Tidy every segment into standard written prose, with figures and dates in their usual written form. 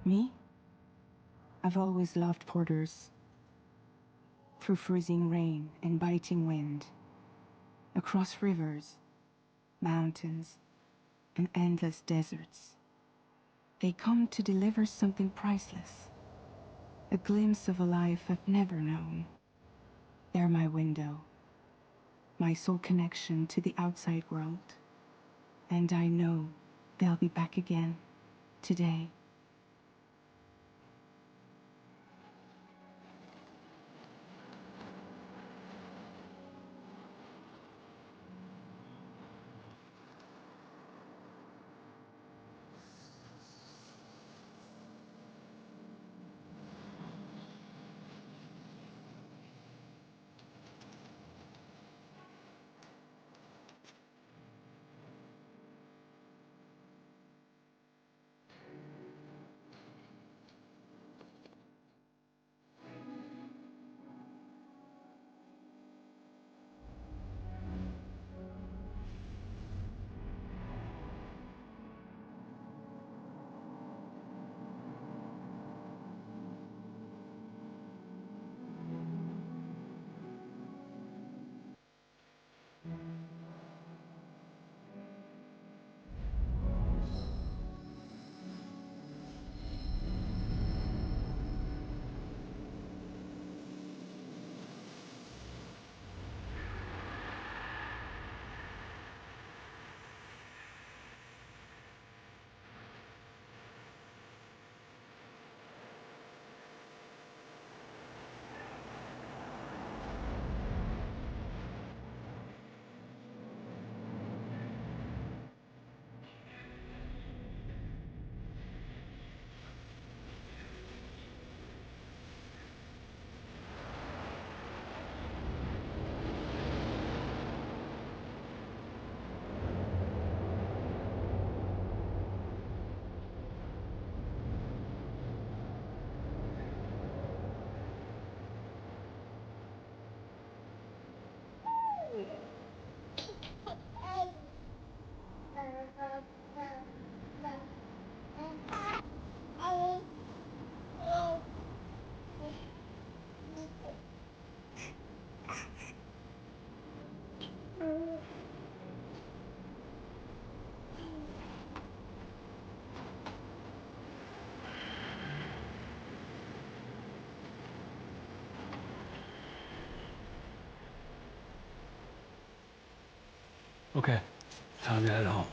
Me? I've always loved porters. Through freezing rain and biting wind, across rivers, mountains, and endless deserts. They come to deliver something priceless, a glimpse of a life I've never known. They're my window, my sole connection to the outside world. And I know they'll be back again today. Okay, time to head home.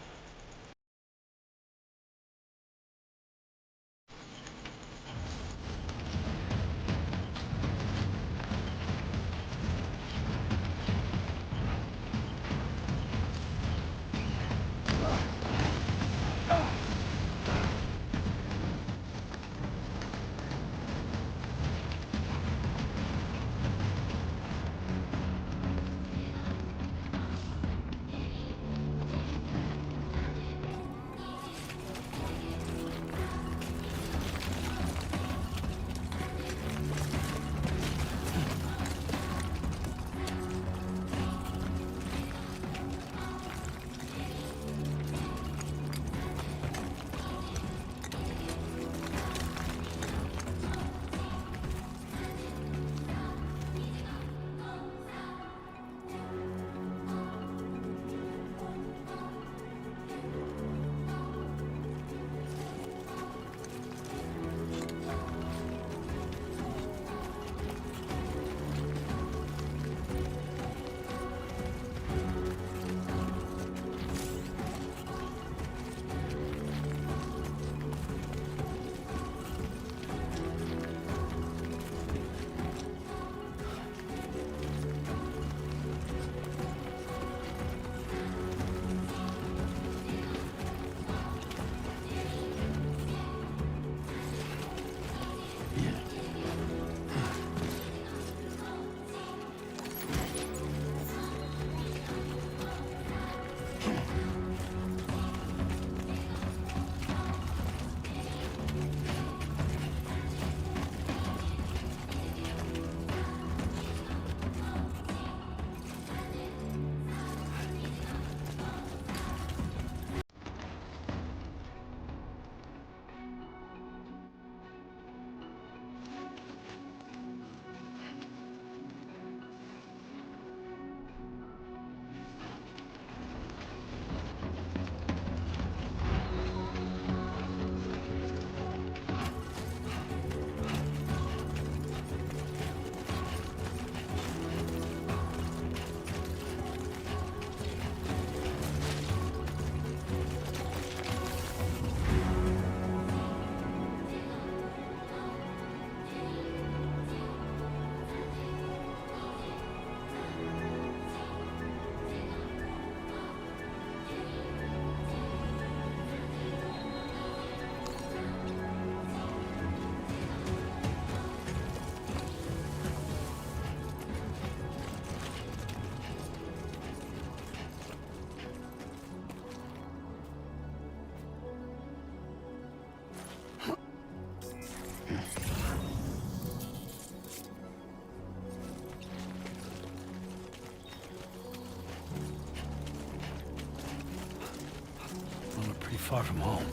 Pretty far from home.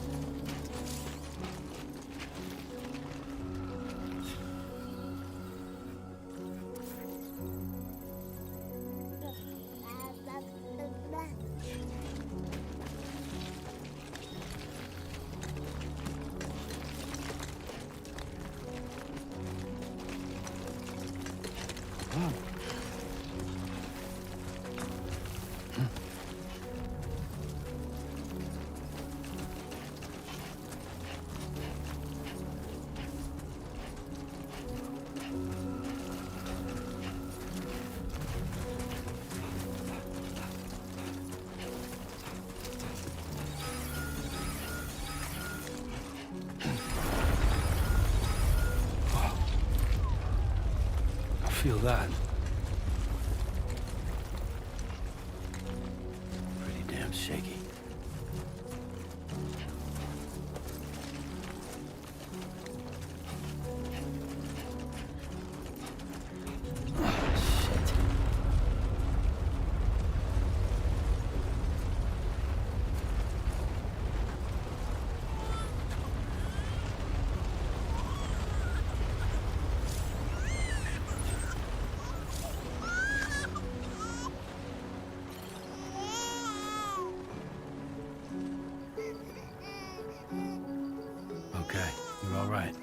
Feel that. Pretty damn shaky. Okay, you're all right.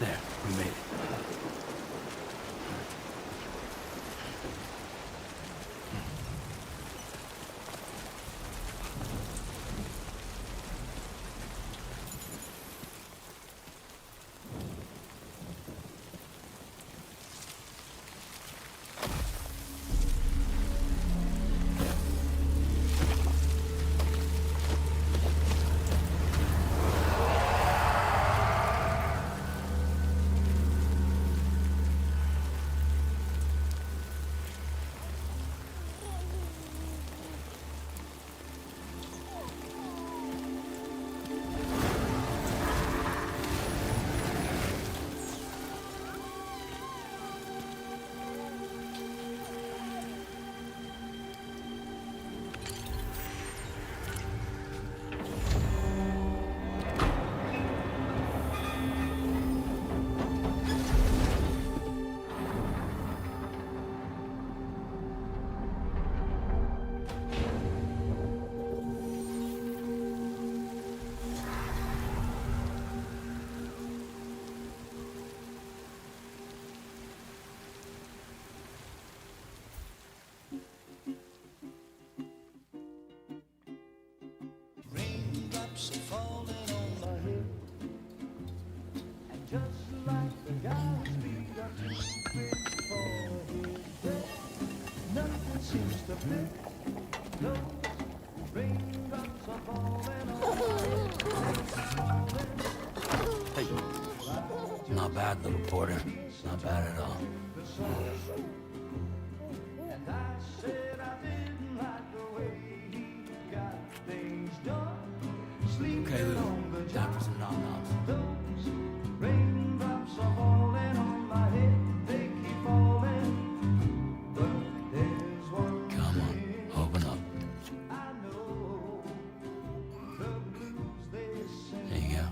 There, we made it. Hey. Not bad, little porter. Not bad at all. Okay, little. Time for some nom-noms. Come on, open up. There you go.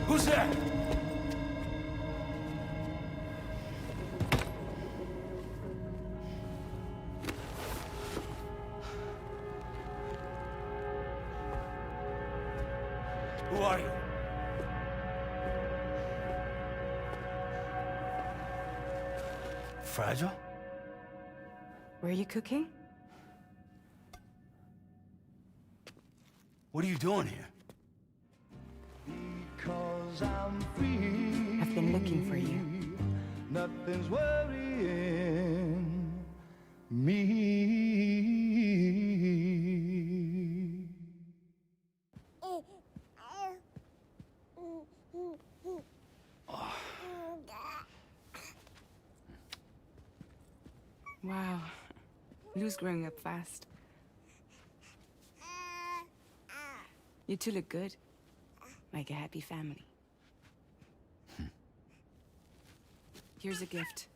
Who's there? Who are you? Fragile? Were you cooking? What are you doing here? Because I'm free. I've been looking for you. Nothing's worrying me. Wow. Lou's growing up fast. You two look good. Like a happy family. Here's a gift.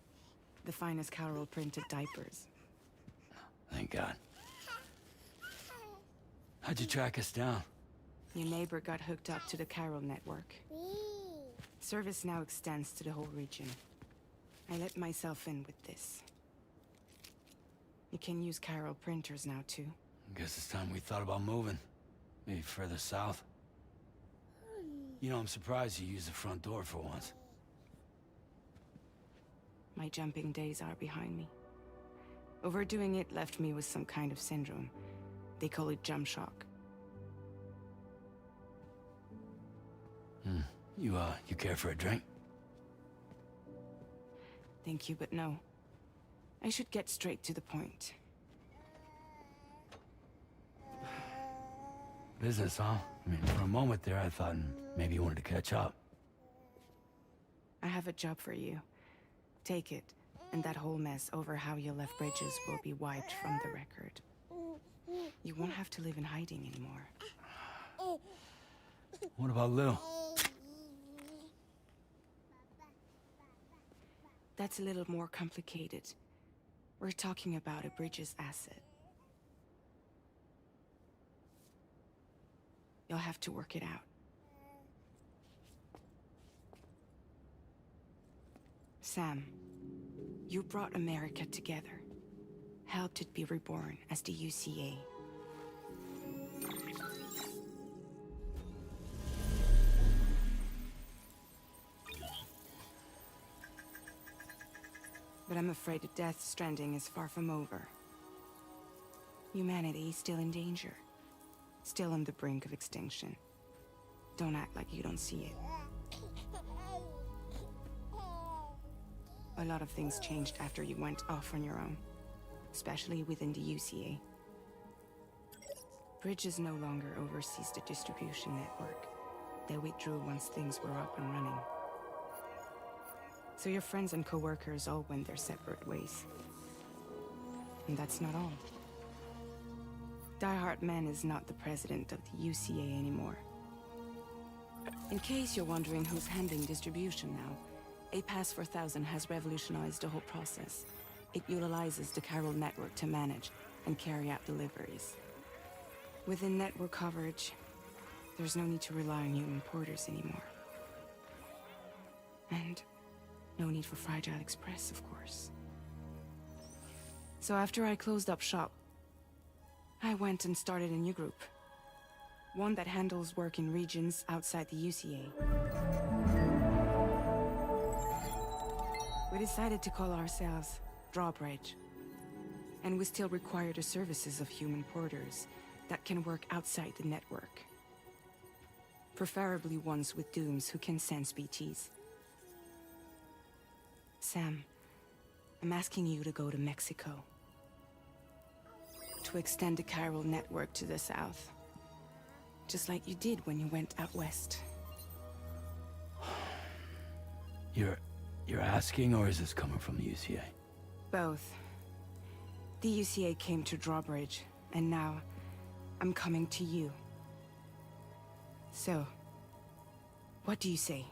The finest Carol printed diapers. Thank God. How'd you track us down? Your neighbor got hooked up to the Carol network. Service now extends to the whole region. I let myself in with this. You can use chiral printers now, too. Guess it's time we thought about moving. Maybe further south. You know, I'm surprised you used the front door for once. My jumping days are behind me. Overdoing it left me with some kind of syndrome. They call it jump shock. You care for a drink? Thank you, but no. I should get straight to the point. Business, huh? I mean, for a moment there, I thought maybe you wanted to catch up. I have a job for you. Take it, and that whole mess over how you left bridges will be wiped from the record. You won't have to live in hiding anymore. What about Lil? That's a little more complicated. We're talking about a bridges asset. You'll have to work it out. Sam, you brought America together. Helped it be reborn as the UCA. But I'm afraid that Death Stranding is far from over. Humanity is still in danger. Still on the brink of extinction. Don't act like you don't see it. A lot of things changed after you went off on your own. Especially within the UCA. Bridges no longer oversees the distribution network. They withdrew once things were up and running. So your friends and co-workers all went their separate ways. And that's not all. Die Hard Man is not the president of the UCA anymore. In case you're wondering who's handling distribution now, A Pass 4000 has revolutionized the whole process. It utilizes the chiral network to manage and carry out deliveries. Within network coverage, there's no need to rely on human porters anymore. And no need for Fragile Express, of course. So after I closed up shop, I went and started a new group. One that handles work in regions outside the UCA. We decided to call ourselves Drawbridge. And we still require the services of human porters that can work outside the network. Preferably ones with dooms who can sense BTs. Sam, I'm asking you to go to Mexico. To extend the chiral network to the south. Just like you did when you went out west. You're asking, or is this coming from the UCA? Both. The UCA came to Drawbridge, and now I'm coming to you. So, what do you say?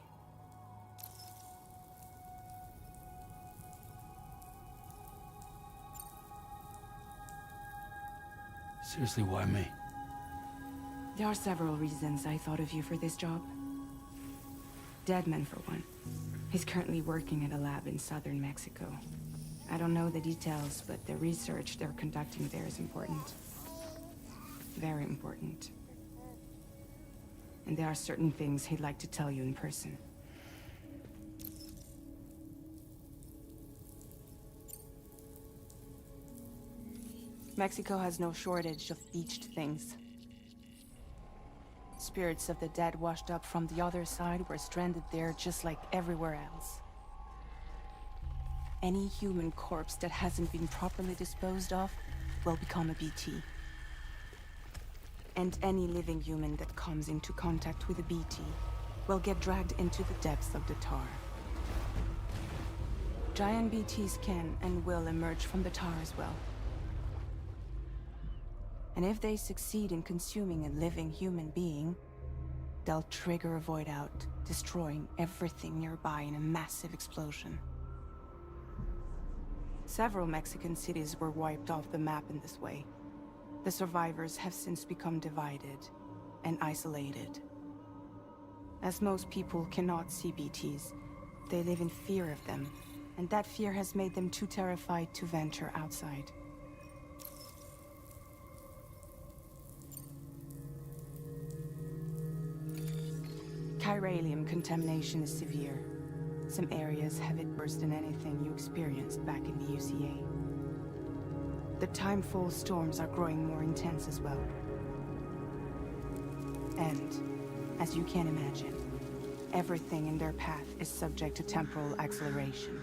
Seriously, why me? There are several reasons I thought of you for this job. Deadman, for one. He's currently working at a lab in southern Mexico. I don't know the details, but the research they're conducting there is important. Very important. And there are certain things he'd like to tell you in person. Mexico has no shortage of beached things. Spirits of the dead washed up from the other side were stranded there just like everywhere else. Any human corpse that hasn't been properly disposed of will become a BT. And any living human that comes into contact with a BT will get dragged into the depths of the tar. Giant BTs can and will emerge from the tar as well. And if they succeed in consuming a living human being, they'll trigger a void out, destroying everything nearby in a massive explosion. Several Mexican cities were wiped off the map in this way. The survivors have since become divided and isolated. As most people cannot see BTs, they live in fear of them, and that fear has made them too terrified to venture outside. contamination is severe. Some areas have it worse than anything you experienced back in the UCA. The timefall storms are growing more intense as well. And, as you can imagine, everything in their path is subject to temporal acceleration.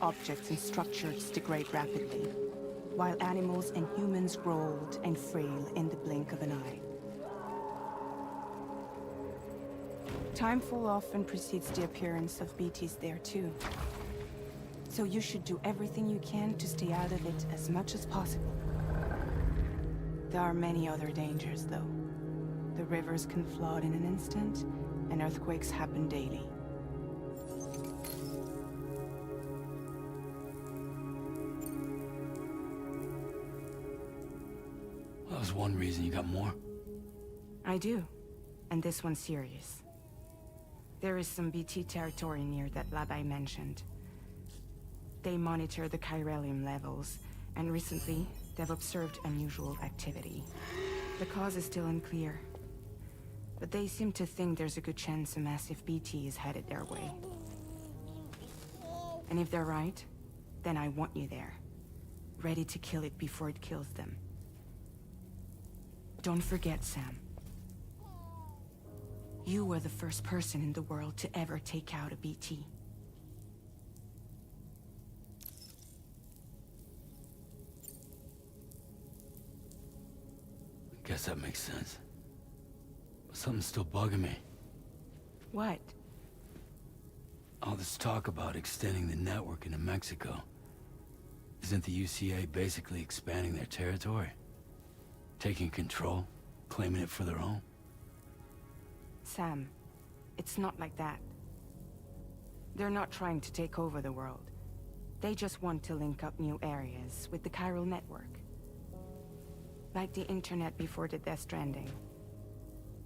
Objects and structures degrade rapidly, while animals and humans grow old and frail in the blink of an eye. Timefall often precedes the appearance of BTs there too. So you should do everything you can to stay out of it as much as possible. There are many other dangers though. The rivers can flood in an instant, and earthquakes happen daily. That was one reason. You got more? I do, and this one's serious. There is some BT territory near that lab I mentioned. They monitor the chiralium levels, and recently, they've observed unusual activity. The cause is still unclear, but they seem to think there's a good chance a massive BT is headed their way. And if they're right, then I want you there, ready to kill it before it kills them. Don't forget, Sam. You were the first person in the world to ever take out a BT. Guess that makes sense. But something's still bugging me. What? All this talk about extending the network into Mexico. Isn't the UCA basically expanding their territory? Taking control, claiming it for their own? Sam, it's not like that. They're not trying to take over the world. They just want to link up new areas with the chiral network. Like the internet before the Death Stranding.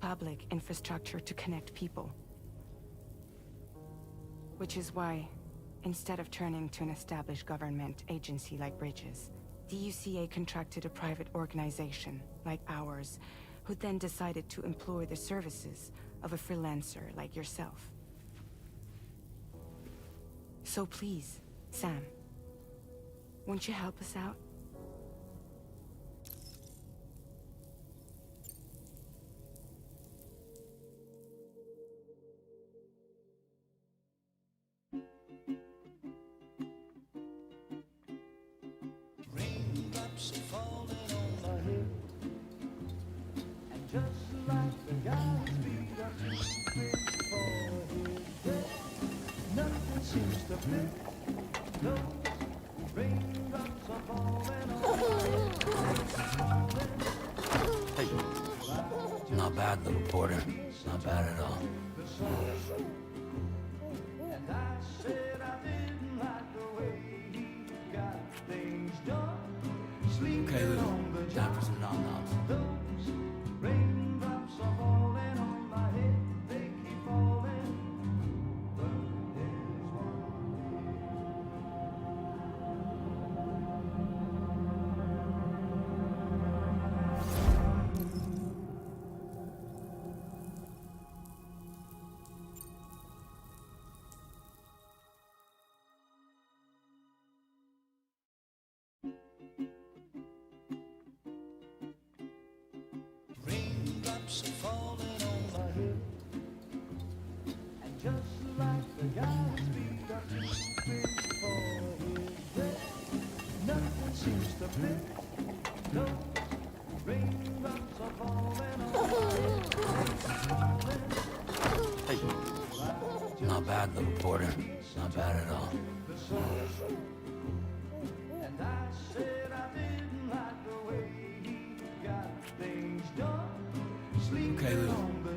Public infrastructure to connect people. Which is why, instead of turning to an established government agency like Bridges, the UCA contracted a private organization, like ours, who then decided to employ the services of a freelancer like yourself. So please, Sam, won't you help us out? Raindrops are falling on my head, and just like the guy's feet are too big for his head, nothing seems to fit. Those raindrops are falling on my head. Hey. Not bad, little porter. Not bad at all. And I said I didn't like the way he got things done. Okay, Lou. Time for some nom-noms. Those raindrops are falling on my head. They keep falling. But there's raindrops are falling on my head, and just like the guy's feet are too big for his head, nothing seems to fit. Those raindrops are falling on my head. Hey. Not bad, little porter. Not bad at all. And I said I didn't like the way he got things done. Okay, Lou.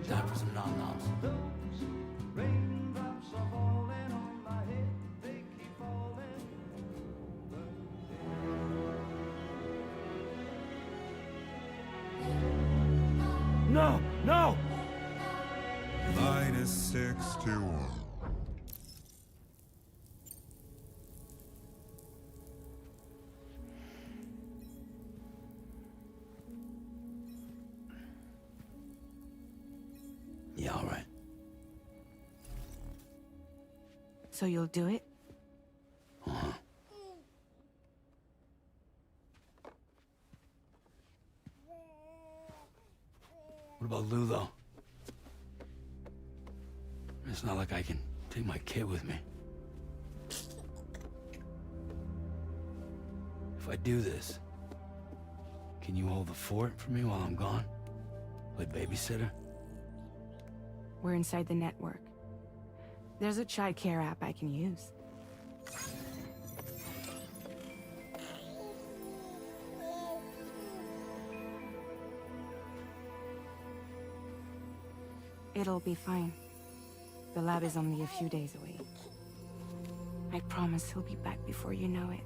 Time for some nom-noms. Those raindrops are falling on my head. They keep falling. No! No! -61. Yeah, So you'll do it? Uh-huh. What about Lou, though? It's not like I can take my kid with me. If I do this, can you hold the fort for me while I'm gone? Play babysitter? We're inside the network. There's a child care app I can use. It'll be fine. The lab is only a few days away. I promise he'll be back before you know it.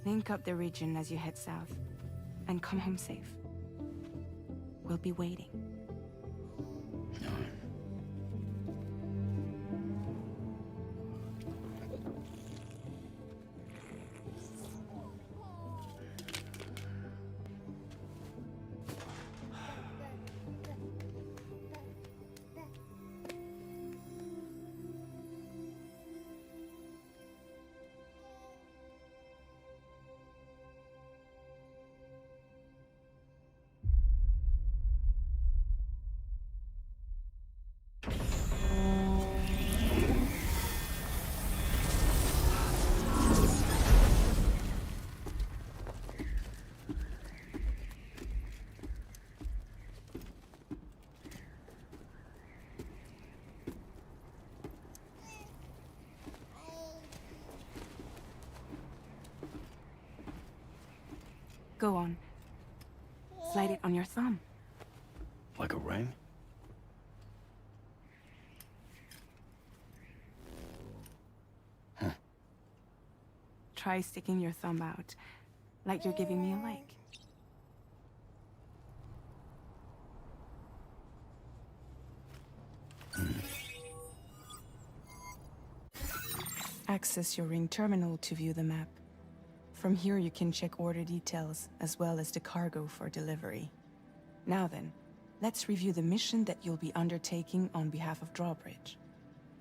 Link up the region as you head south, and come home safe. We'll be waiting. All right. Go on. Slide it on your thumb. Like a ring? Huh. Try sticking your thumb out, like you're giving me a like. Access your ring terminal to view the map. From here you can check order details, as well as the cargo for delivery. Now then, let's review the mission that you'll be undertaking on behalf of Drawbridge.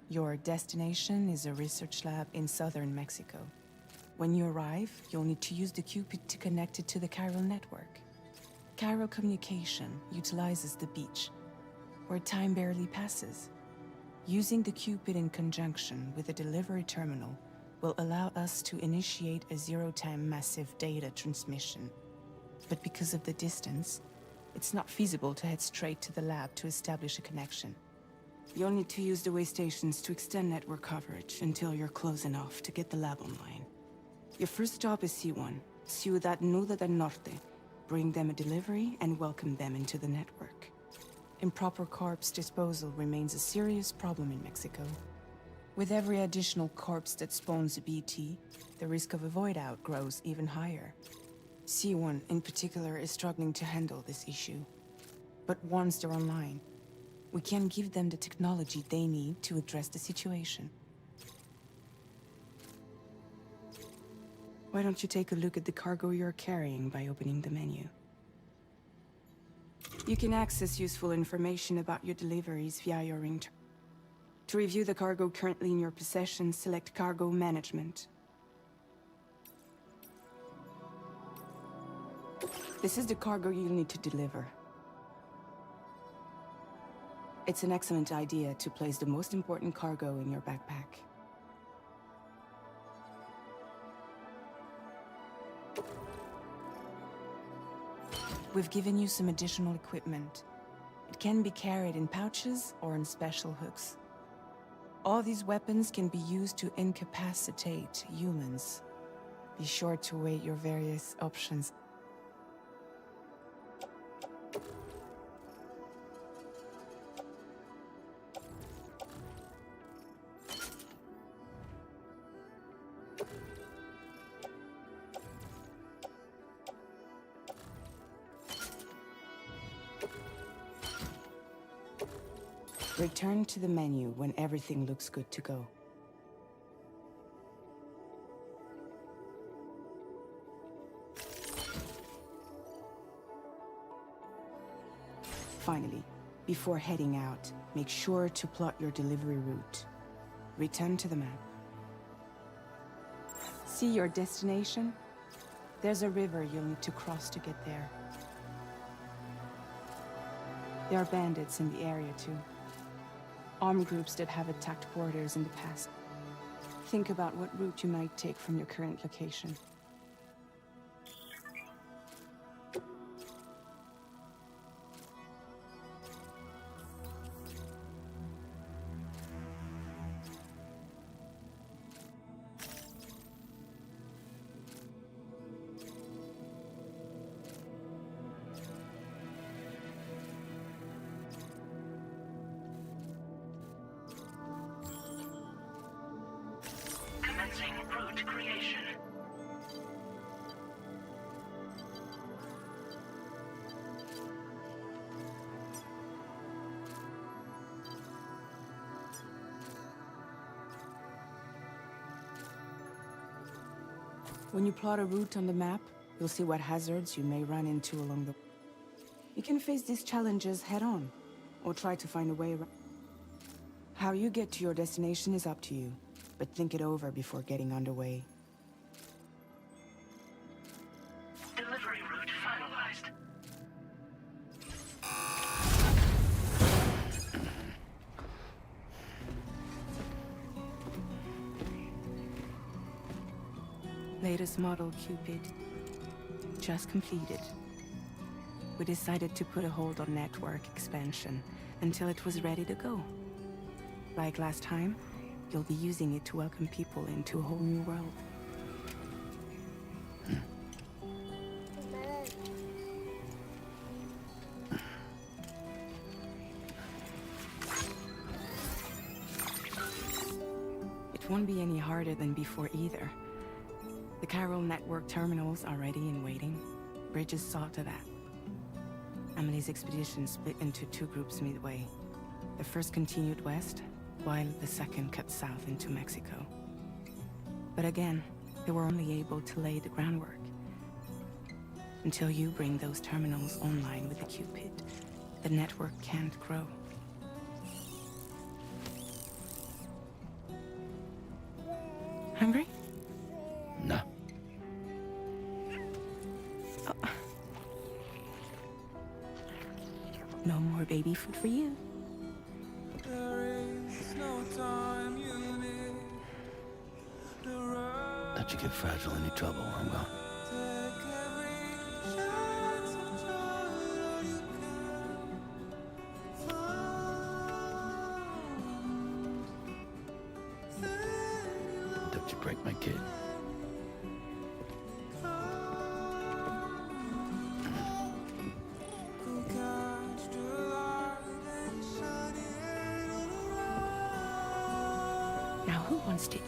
Your destination is a research lab in southern Mexico. When you arrive, you'll need to use the Cupid to connect it to the chiral network. Chiral communication utilizes the beach, where time barely passes. Using the Cupid in conjunction with a delivery terminal will allow us to initiate a zero-time massive data transmission. But because of the distance, it's not feasible to head straight to the lab to establish a connection. You'll need to use the way stations to extend network coverage until you're close enough to get the lab online. Your first stop is C1, Ciudad Nuda del Norte. Bring them a delivery and welcome them into the network. Improper corpse disposal remains a serious problem in Mexico. With every additional corpse that spawns a BT, the risk of a void out grows even higher. C1 in particular is struggling to handle this issue. But once they're online, we can give them the technology they need to address the situation. Why don't you take a look at the cargo you're carrying by opening the menu? You can access useful information about your deliveries via your ring. To review the cargo currently in your possession, select Cargo Management. This is the cargo you'll need to deliver. It's an excellent idea to place the most important cargo in your backpack. We've given you some additional equipment. It can be carried in pouches or in special hooks. All these weapons can be used to incapacitate humans. Be sure to weigh your various options. Return to the menu when everything looks good to go. Finally, Before heading out, make sure to plot your delivery route. Return to the map. See your destination? There's a river you'll need to cross to get there. There are bandits in the area too. Armed groups that have attacked borders in the past. Think about what route you might take from your current location. Commencing route creation. When you plot a route on the map, you'll see what hazards you may run into along the way. You can face these challenges head-on, or try to find a way around. How you get to your destination is up to you, but think it over before getting underway. Delivery route finalized. Latest model Cupid. Just completed. We decided to put a hold on network expansion until it was ready to go. Like last time, you'll be using it to welcome people into a whole new world. It won't be any harder than before either. The Carol network terminals are ready and waiting. Bridges saw to that. Emily's expedition split into two groups midway. The first continued west, while the second cut south into Mexico. But again, they were only able to lay the groundwork. Until you bring those terminals online with the Cupid, the network can't grow. Hungry? No. No more baby food for you. Let you get fragile, any trouble, I'm gone. Don't you break my kid. Now who wants to eat?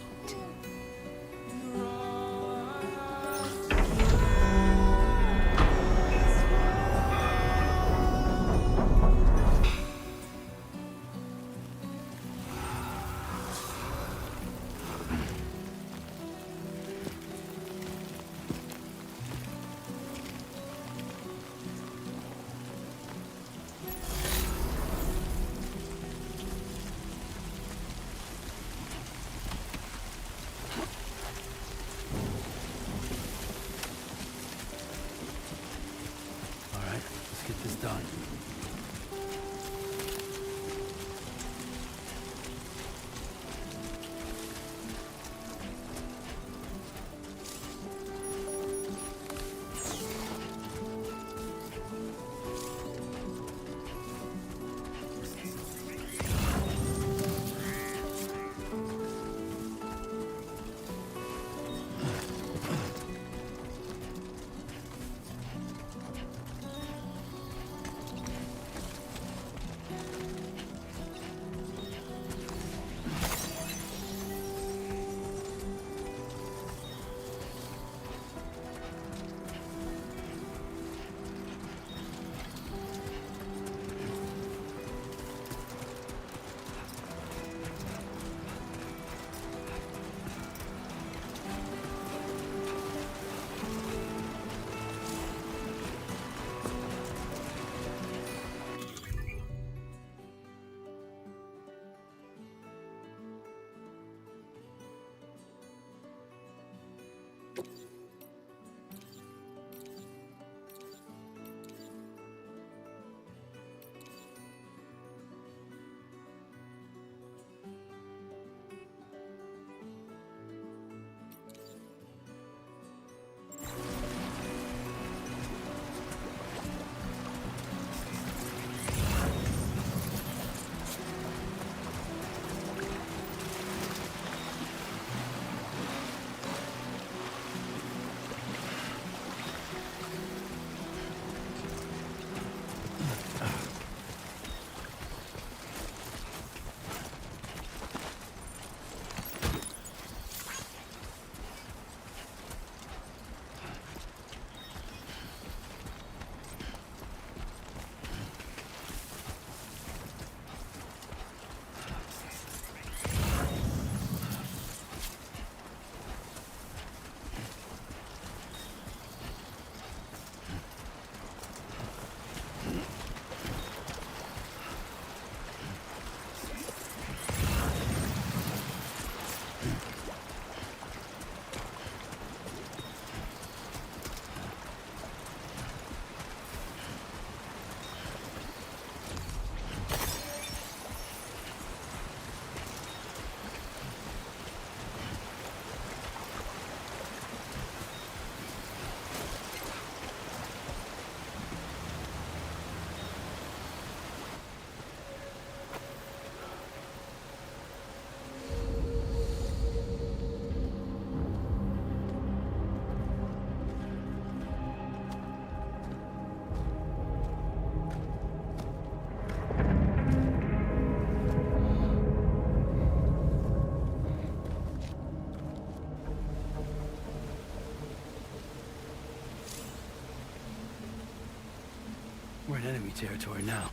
enemy territory now.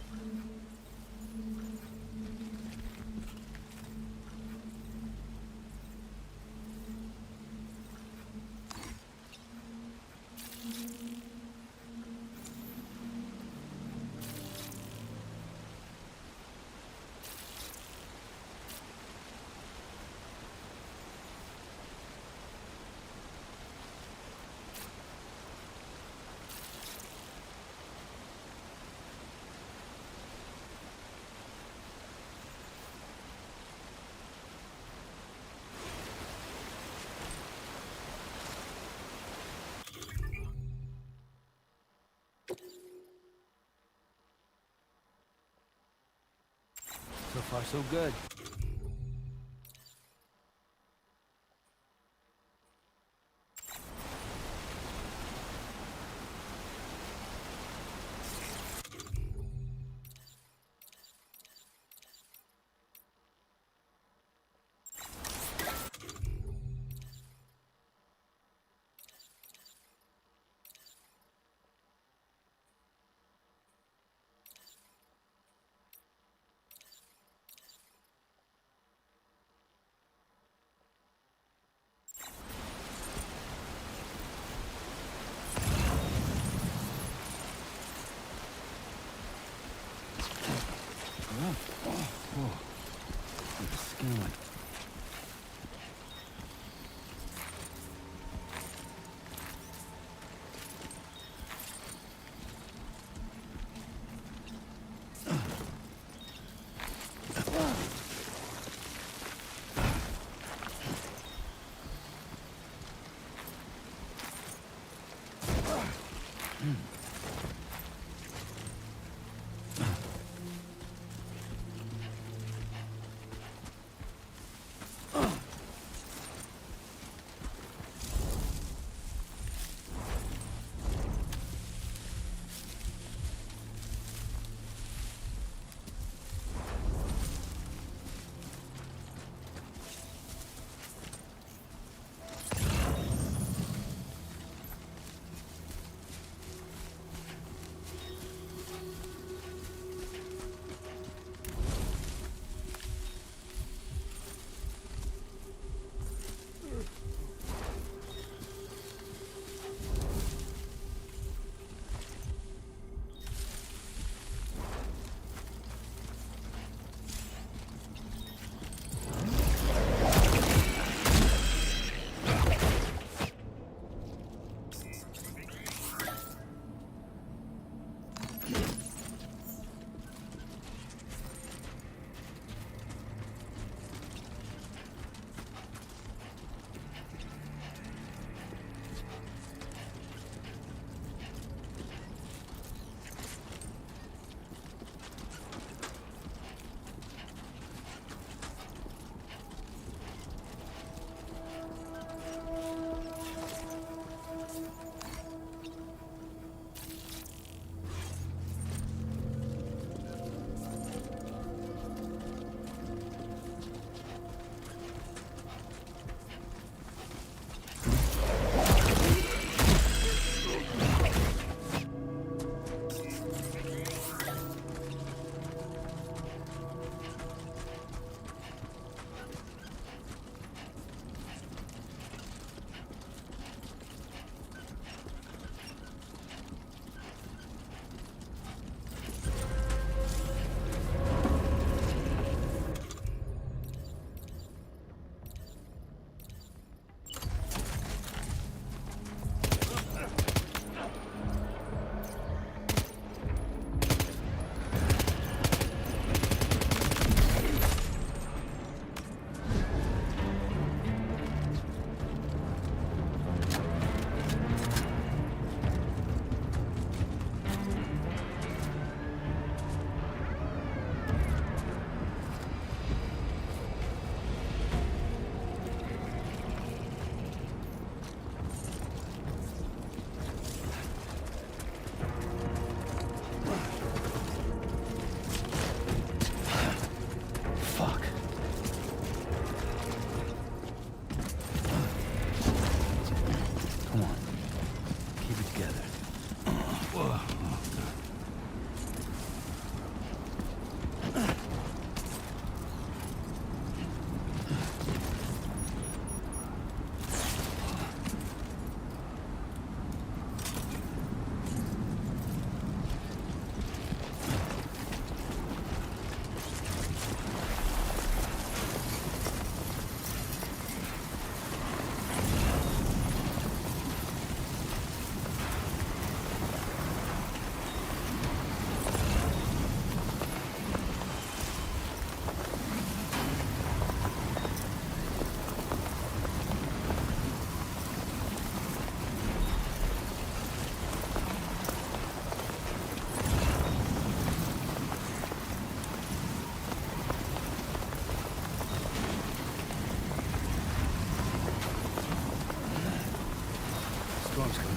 So far, so good. Scanning.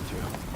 through.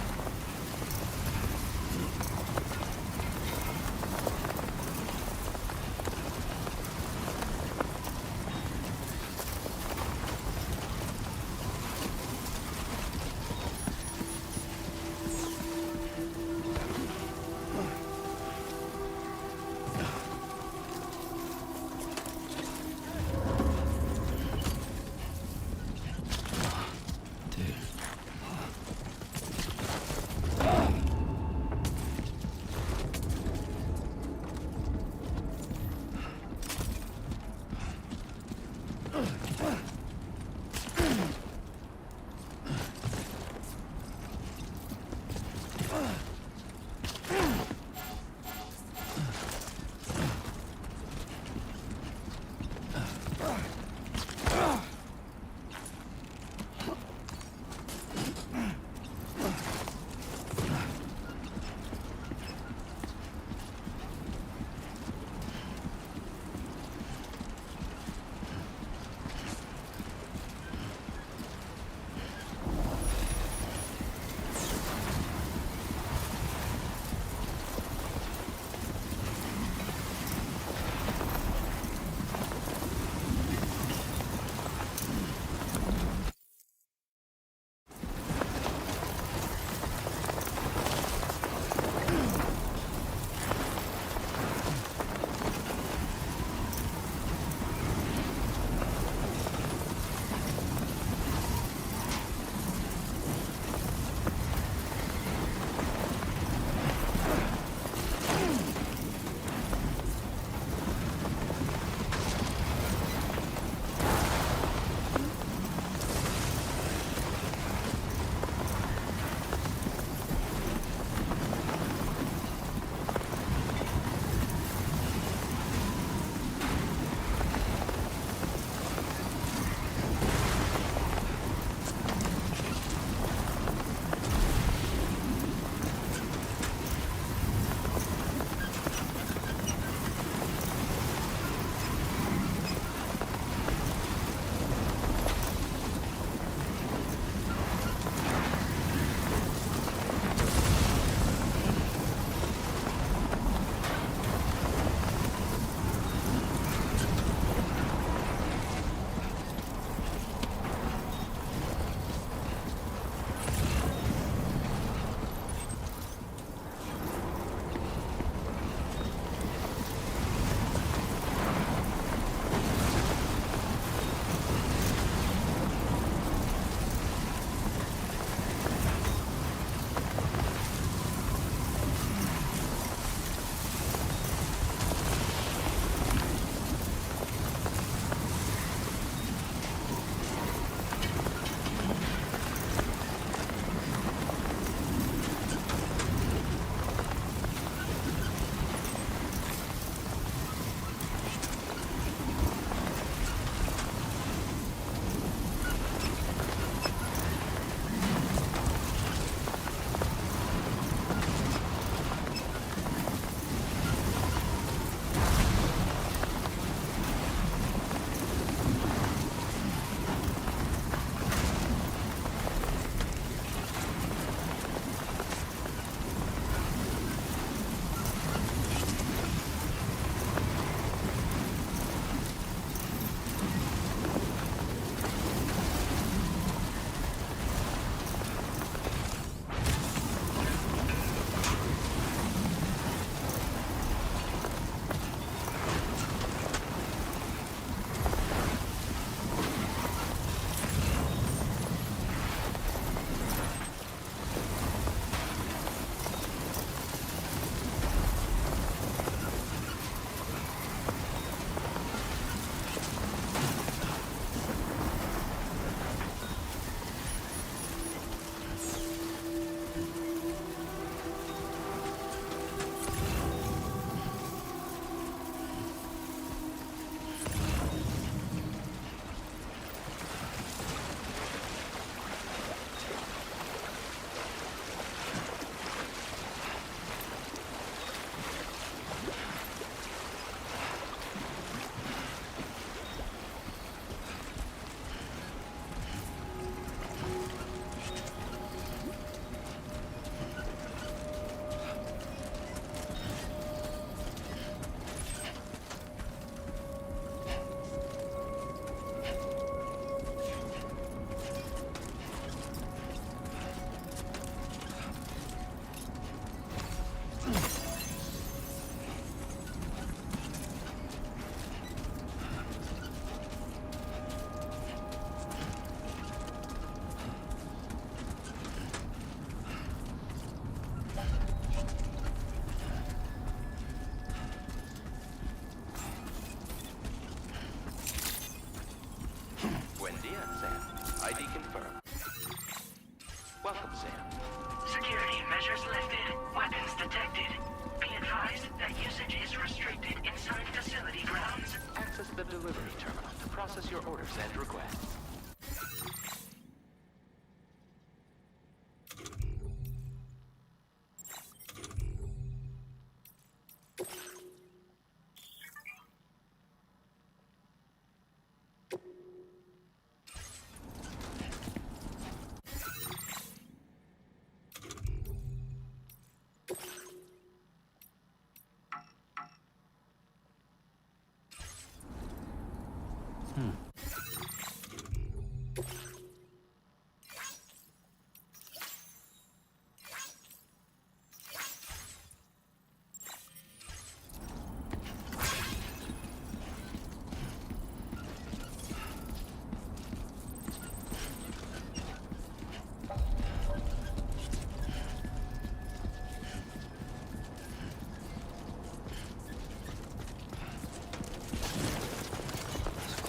process your orders and requests.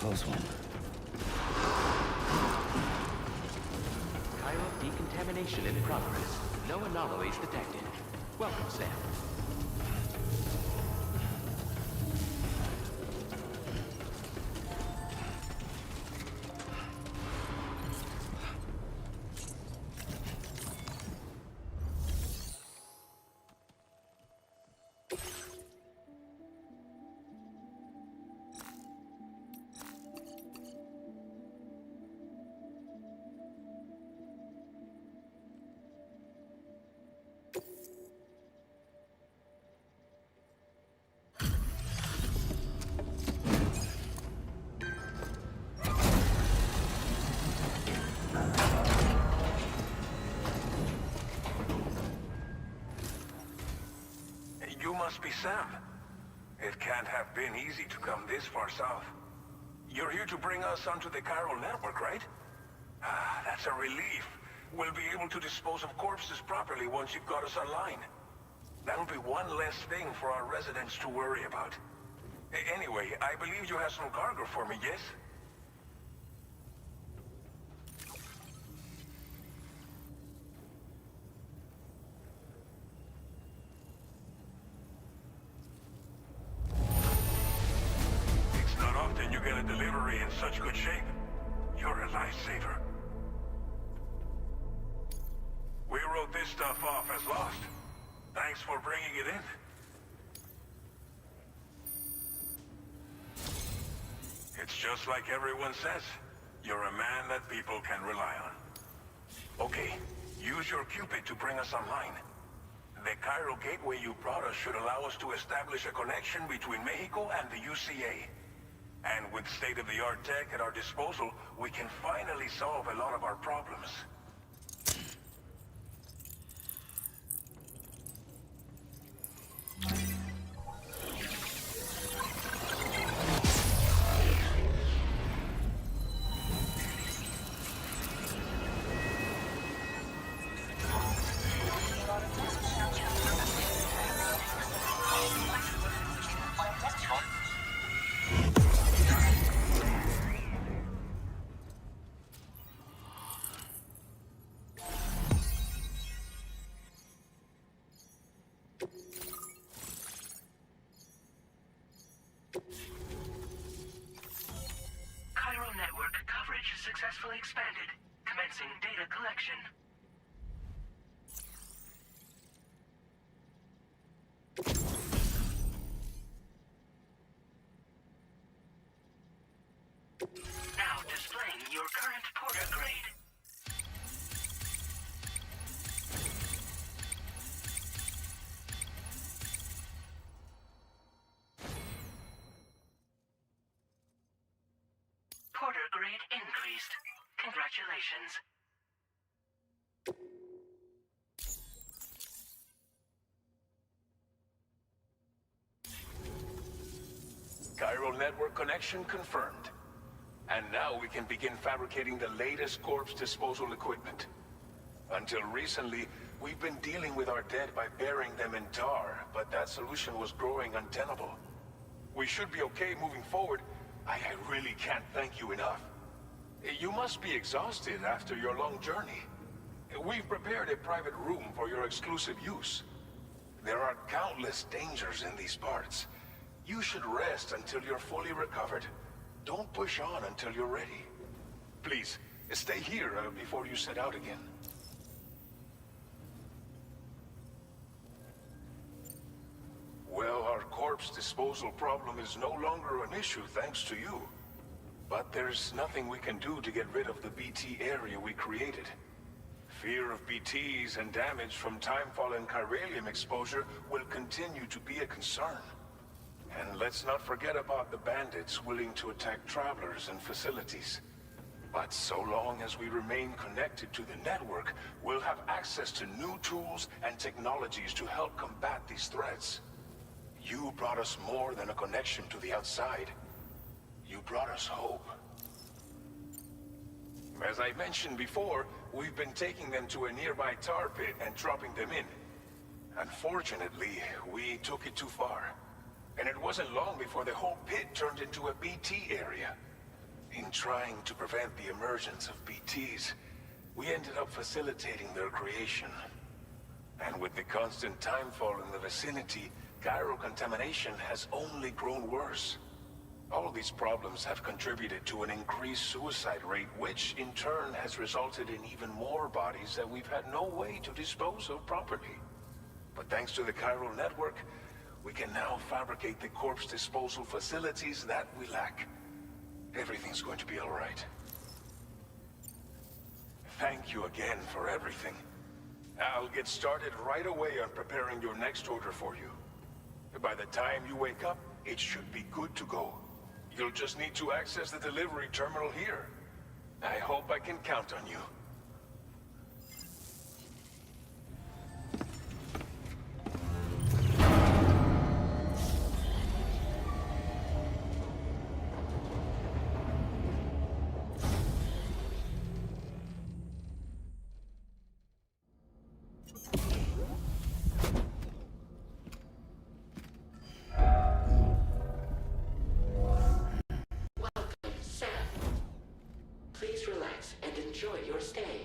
Close one. Chiral decontamination in progress. No anomalies detected. Welcome, Sam. You must be Sam. It can't have been easy to come this far south. You're here to bring us onto the chiral network, right? Ah, that's a relief. We'll be able to dispose of corpses properly once you've got us online. That'll be one less thing for our residents to worry about. Anyway, I believe you have some cargo for me, yes? It's not often you get a delivery in such good shape. You're a lifesaver. We wrote this stuff off as lost. Thanks for bringing it in. It's just like everyone says. You're a man that people can rely on. Okay, use your Cupid to bring us online. The chiral gateway you brought us should allow us to establish a connection between Mexico and the UCA. And with state-of-the-art tech at our disposal, we can finally solve a lot of our problems. Chiral network coverage successfully expanded. Commencing data collection. Now displaying your current porter grade. Porter grade increased. Congratulations. Chiral network connection confirmed. And now we can begin fabricating the latest corpse disposal equipment. Until recently, we've been dealing with our dead by burying them in tar, but that solution was growing untenable. We should be okay moving forward. I really can't thank you enough. You must be exhausted after your long journey. We've prepared a private room for your exclusive use. There are countless dangers in these parts. You should rest until you're fully recovered. Don't push on until you're ready. Please, stay here before you set out again. Well, our corpse disposal problem is no longer an issue thanks to you. But there's nothing we can do to get rid of the BT area we created. Fear of BTs and damage from timefall and chiralium exposure will continue to be a concern. And let's not forget about the bandits willing to attack travelers and facilities. But so long as we remain connected to the network, we'll have access to new tools and technologies to help combat these threats. You brought us more than a connection to the outside. You brought us hope. As I mentioned before, we've been taking them to a nearby tar pit and dropping them in. Unfortunately, we took it too far. And it wasn't long before the whole pit turned into a BT area. In trying to prevent the emergence of BTs, we ended up facilitating their creation. And with the constant timefall in the vicinity, gyro contamination has only grown worse. All these problems have contributed to an increased suicide rate, which in turn has resulted in even more bodies that we've had no way to dispose of properly. But thanks to the chiral network, we can now fabricate the corpse disposal facilities that we lack. Everything's going to be all right. Thank you again for everything. I'll get started right away on preparing your next order for you. By the time you wake up, it should be good to go. You'll just need to access the delivery terminal here. I hope I can count on you. Please relax and enjoy your stay.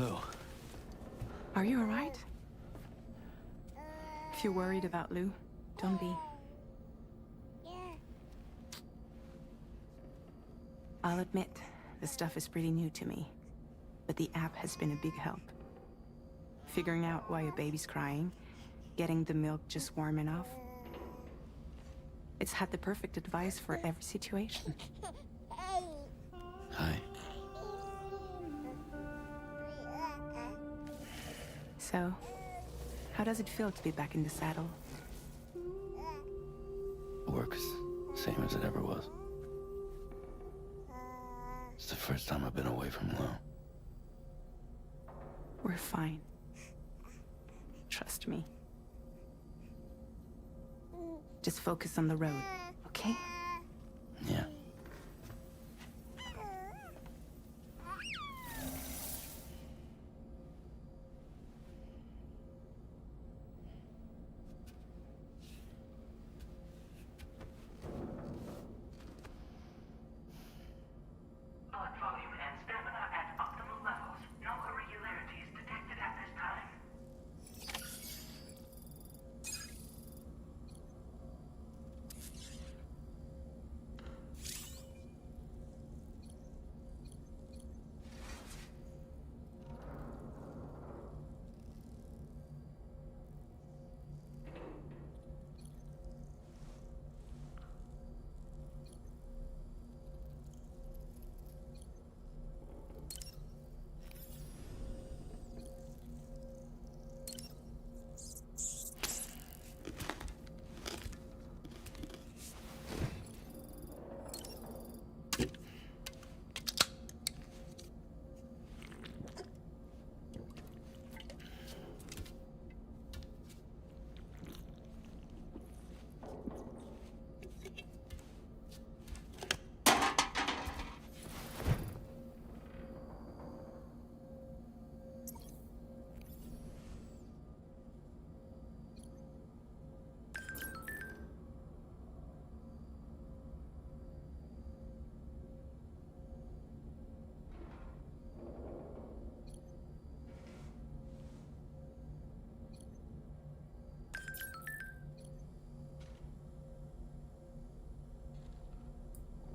Lou. Are you alright? If you're worried about Lou, don't be. I'll admit, the stuff is pretty new to me, but the app has been a big help. Figuring out why a baby's crying, getting the milk just warm enough. It's had the perfect advice for every situation. Hi. So, how does it feel to be back in the saddle? Works same as it ever was. It's the first time I've been away from Lou. We're fine. Trust me. Just focus on the road, okay? Yeah. Blood volume and stamina at optimal levels. No irregularities detected at this time.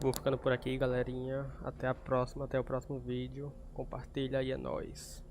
Vou ficando por aqui, galerinha. Até a próxima, até o próximo vídeo. Compartilha e é nóis.